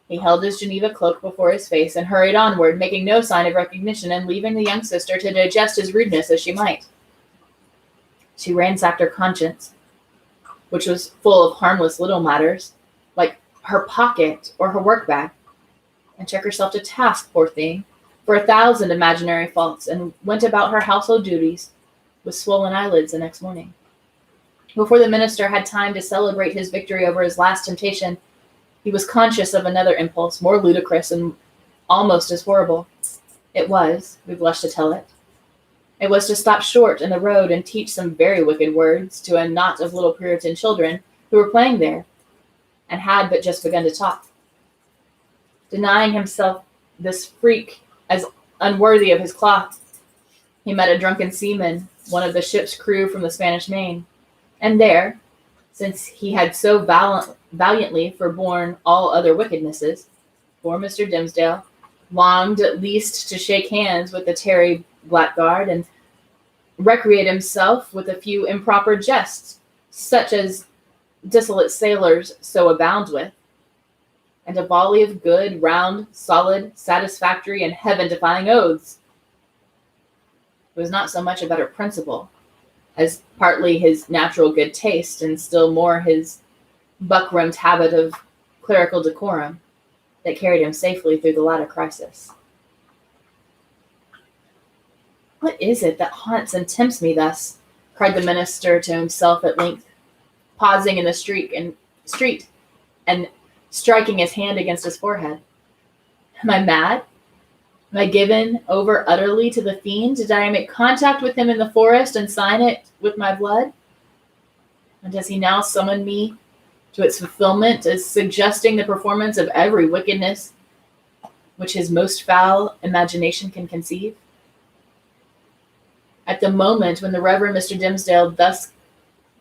he held his Geneva cloak before his face and hurried onward, making no sign of recognition and leaving the young sister to digest his rudeness as she might. She ransacked her conscience, which was full of harmless little matters, like her pocket or her work bag, and took herself to task, poor thing, for 1,000 imaginary faults, and went about her household duties with swollen eyelids the next morning. Before the minister had time to celebrate his victory over his last temptation, he was conscious of another impulse, more ludicrous and almost as horrible. It was, we blush to tell it, to stop short in the road and teach some very wicked words to a knot of little Puritan children who were playing there, and had but just begun to talk. Denying himself this freak as unworthy of his cloth, he met a drunken seaman, one of the ship's crew from the Spanish Main, and there, since he had so valiantly forborne all other wickednesses, poor Mr. Dimsdale longed at least to shake hands with the tarry blackguard and recreate himself with a few improper jests, such as dissolute sailors so abound with, and a volley of good, round, solid, satisfactory, and heaven-defying oaths. It was not so much a better principle as partly his natural good taste and still more his buck-rummed habit of clerical decorum that carried him safely through the latter crisis. "What is it that haunts and tempts me thus?" cried the minister to himself at length, pausing in the street and striking his hand against his forehead. "Am I mad? Am I given over utterly to the fiend? Did I make contact with him in the forest and sign it with my blood? And does he now summon me to its fulfillment as suggesting the performance of every wickedness which his most foul imagination can conceive?" At the moment when the Reverend Mr. Dimsdale thus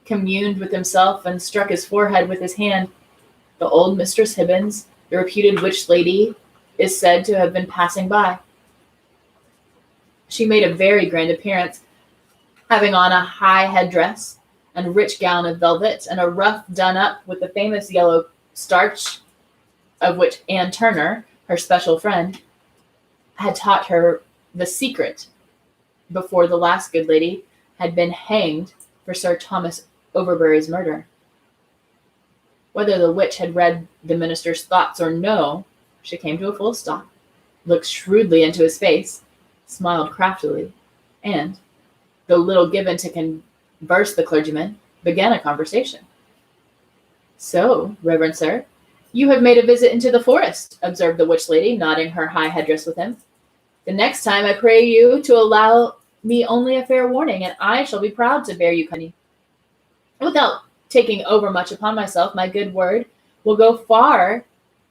communed with himself and struck his forehead with his hand, the old Mistress Hibbins, the reputed witch lady, is said to have been passing by. She made a very grand appearance, having on a high headdress and rich gown of velvet, and a ruff done up with the famous yellow starch of which Anne Turner, her special friend, had taught her the secret before the last good lady had been hanged for Sir Thomas Overbury's murder. Whether the witch had read the minister's thoughts or no, she came to a full stop, looked shrewdly into his face, smiled craftily, and, though little given to converse the clergyman, began a conversation. "So, Reverend Sir, you have made a visit into the forest," observed the witch lady, nodding her high headdress with him. "The next time I pray you to allow me only a fair warning, and I shall be proud to bear you company. Without taking overmuch upon myself, my good word will go far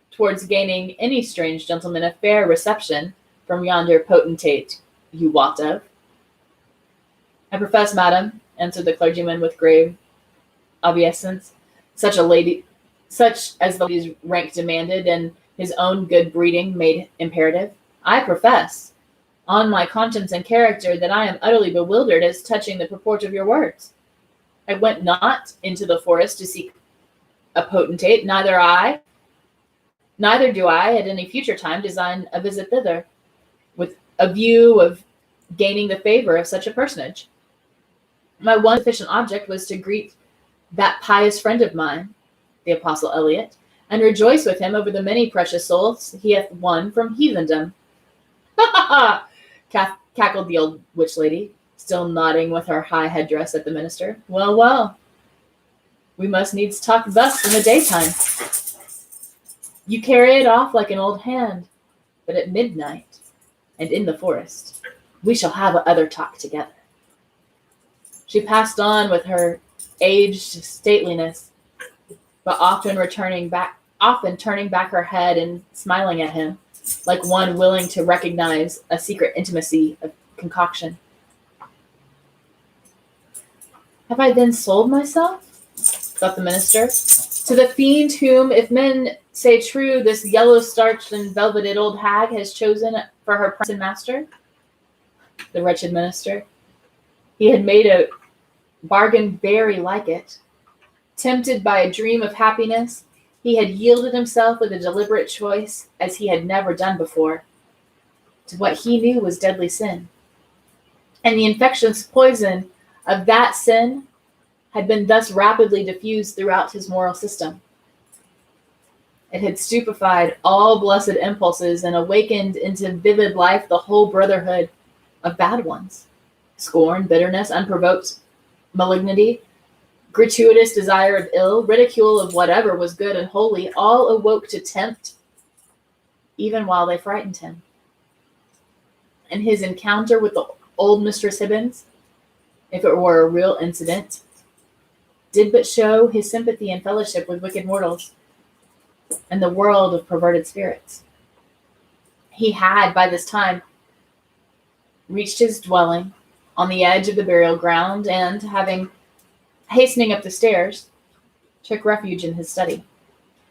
towards gaining any strange gentleman a fair reception from yonder potentate you wot of." "I profess, madam," answered the clergyman with grave obeisance, such as the lady's rank demanded and his own good breeding made imperative, "I profess, on my conscience and character, that I am utterly bewildered as touching the purport of your words. I went not into the forest to seek a potentate, neither do I at any future time design a visit thither, with a view of gaining the favor of such a personage. My one sufficient object was to greet that pious friend of mine, the Apostle Eliot, and rejoice with him over the many precious souls he hath won from heathendom." "Ha ha ha!" cackled the old witch lady, still nodding with her high headdress at the minister. "Well, well, we must needs talk thus in the daytime. You carry it off like an old hand, but at midnight and in the forest we shall have other talk together." She passed on with her aged stateliness, but often turning back her head and smiling at him, like one willing to recognize a secret intimacy of concoction. "Have I then sold myself," thought the minister, "to the fiend whom, if men say true, this yellow-starched and velveted old hag has chosen for her prince and master?" The wretched minister. He had made a bargain very like it. Tempted by a dream of happiness, he had yielded himself with a deliberate choice, as he had never done before, to what he knew was deadly sin. And the infectious poison of that sin had been thus rapidly diffused throughout his moral system. It had stupefied all blessed impulses and awakened into vivid life the whole brotherhood of bad ones. Scorn, bitterness, unprovoked malignity, gratuitous desire of ill, ridicule of whatever was good and holy, all awoke to tempt, even while they frightened him. And his encounter with the old Mistress Hibbins, if it were a real incident, did but show his sympathy and fellowship with wicked mortals, and the world of perverted spirits. He had, by this time, reached his dwelling on the edge of the burial ground and, hastening up the stairs, took refuge in his study.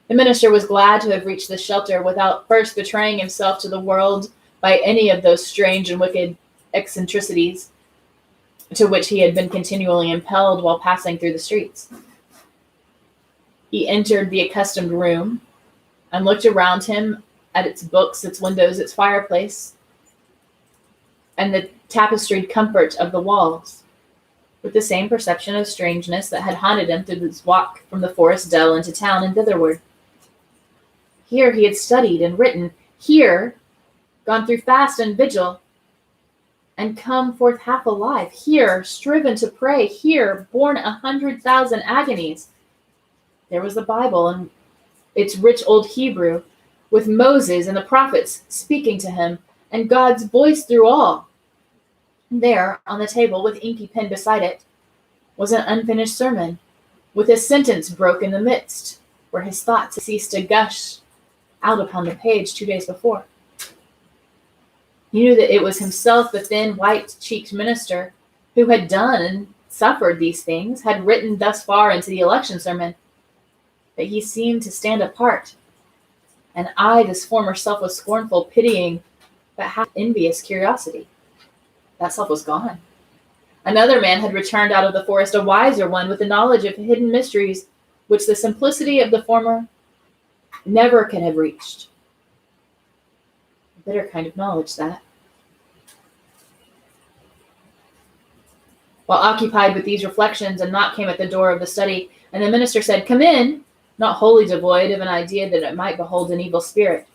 The minister was glad to have reached this shelter without first betraying himself to the world by any of those strange and wicked eccentricities to which he had been continually impelled while passing through the streets. He entered the accustomed room and looked around him at its books, its windows, its fireplace, and the tapestried comfort of the walls, with the same perception of strangeness that had haunted him through his walk from the forest dell into town and thitherward. Here he had studied and written, here gone through fast and vigil, and come forth half alive, here striven to pray, here borne 100,000 agonies. There was the Bible and its rich old Hebrew, with Moses and the prophets speaking to him, and God's voice through all. There, on the table, with inky pen beside it, was an unfinished sermon, with a sentence broke in the midst, where his thoughts had ceased to gush out upon the page 2 days before. He knew that it was himself, the thin, white-cheeked minister, who had done and suffered these things, had written thus far into the election sermon, but he seemed to stand apart, and I, this former self, was scornful, pitying, but half envious curiosity. That self was gone. Another man had returned out of the forest, a wiser one, with the knowledge of hidden mysteries which the simplicity of the former never could have reached. A bitter kind of knowledge, that. While occupied with these reflections, a knock came at the door of the study, and the minister said, "Come in," not wholly devoid of an idea that it might behold an evil spirit.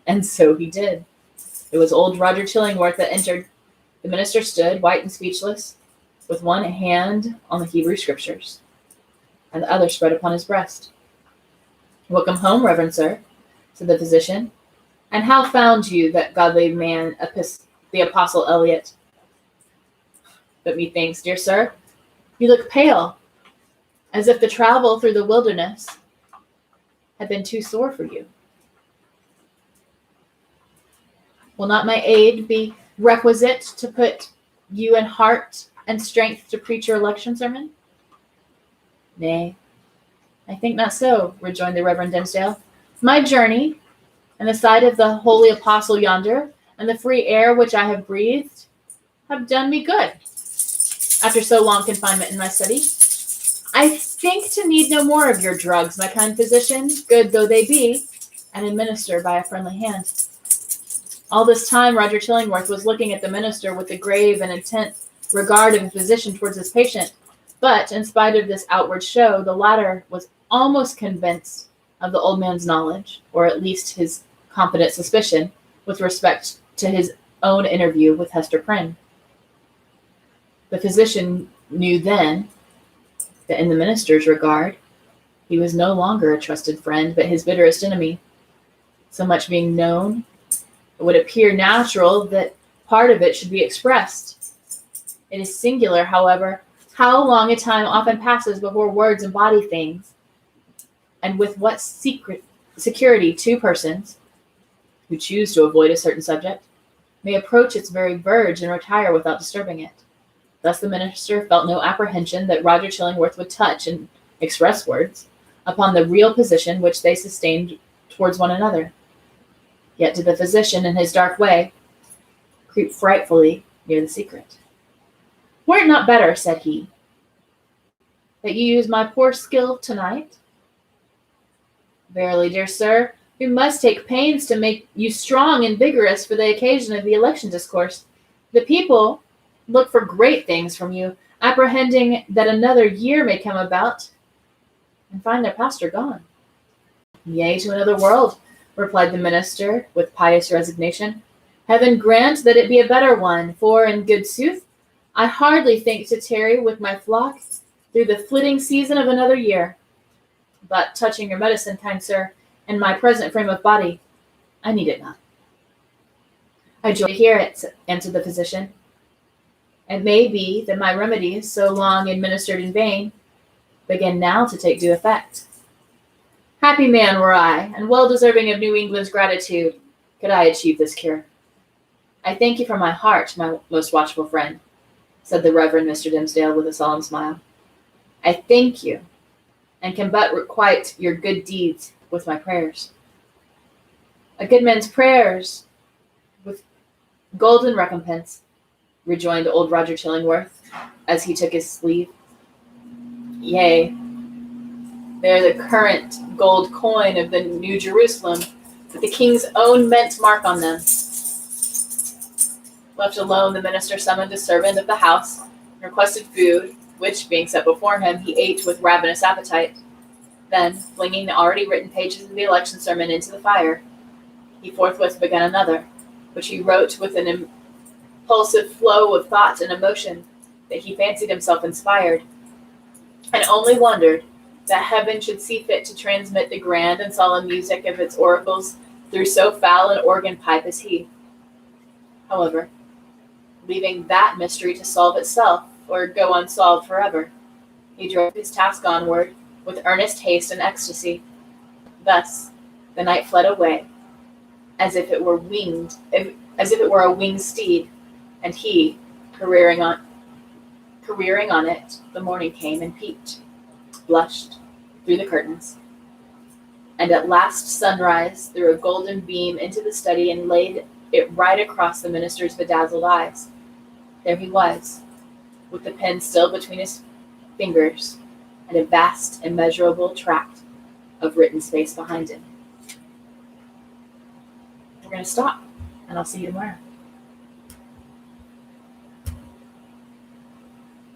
And so he did. It was old Roger Chillingworth that entered. The minister stood, white and speechless, with one hand on the Hebrew Scriptures, and the other spread upon his breast. "Welcome home, Reverend Sir," said the physician. "And how found you that godly man, the Apostle Eliot? But methinks, dear sir, you look pale, as if the travel through the wilderness had been too sore for you. Will not my aid be requisite to put you in heart and strength to preach your election sermon?" "Nay, I think not so," rejoined the Reverend Dimmesdale. "My journey, and the sight of the holy apostle yonder, and the free air which I have breathed, have done me good, after so long confinement in my study. I think to need no more of your drugs, my kind physician, good though they be, and administered by a friendly hand." All this time, Roger Chillingworth was looking at the minister with the grave and intent regard of a physician towards his patient, but in spite of this outward show, the latter was almost convinced of the old man's knowledge, or at least his confident suspicion, with respect to his own interview with Hester Prynne. The physician knew then that in the minister's regard, he was no longer a trusted friend, but his bitterest enemy. So much being known, it would appear natural that part of it should be expressed. It is singular, however, how long a time often passes before words embody things, and with what security two persons, who choose to avoid a certain subject, may approach its very verge and retire without disturbing it. Thus the minister felt no apprehension that Roger Chillingworth would touch, in express words, upon the real position which they sustained towards one another. Yet did the physician, in his dark way, creep frightfully near the secret. "Were it not better," said he, "that you use my poor skill tonight? Verily, dear sir, we must take pains to make you strong and vigorous for the occasion of the election discourse. The people look for great things from you, apprehending that another year may come about and find their pastor gone." "Yea, to another world," replied the minister with pious resignation. "Heaven grant that it be a better one, for, in good sooth, I hardly think to tarry with my flock through the flitting season of another year. But touching your medicine, kind sir, and my present frame of body, I need it not." "I joy to hear it," answered the physician. "It may be that my remedies, so long administered in vain, begin now to take due effect. Happy man were I, and well deserving of New England's gratitude, could I achieve this cure. I thank you from my heart, my most watchful friend, said the Reverend Mr. Dimmesdale with a solemn smile. I thank you, and can but requite your good deeds with my prayers. A good man's prayers with golden recompense, rejoined old Roger Chillingworth, as he took his leave. Yea, they are the current gold coin of the New Jerusalem, with the king's own mint mark on them. Left alone, the minister summoned a servant of the house, and requested food, which, being set before him, he ate with ravenous appetite. Then, flinging the already written pages of the election sermon into the fire, he forthwith began another, which he wrote with an impulsive flow of thought and emotion that he fancied himself inspired, and only wondered that heaven should see fit to transmit the grand and solemn music of its oracles through so foul an organ pipe as he. However, leaving that mystery to solve itself or go unsolved forever, he drove his task onward with earnest haste and ecstasy. Thus, the night fled away, as if it were a winged steed, and he, careering on it, the morning came and peeped, blushed, through the curtains, and at last sunrise threw a golden beam into the study and laid it right across the minister's bedazzled eyes. There he was, with the pen still between his fingers, and a vast, immeasurable tract of written space behind him. We're going to stop, and I'll see you tomorrow.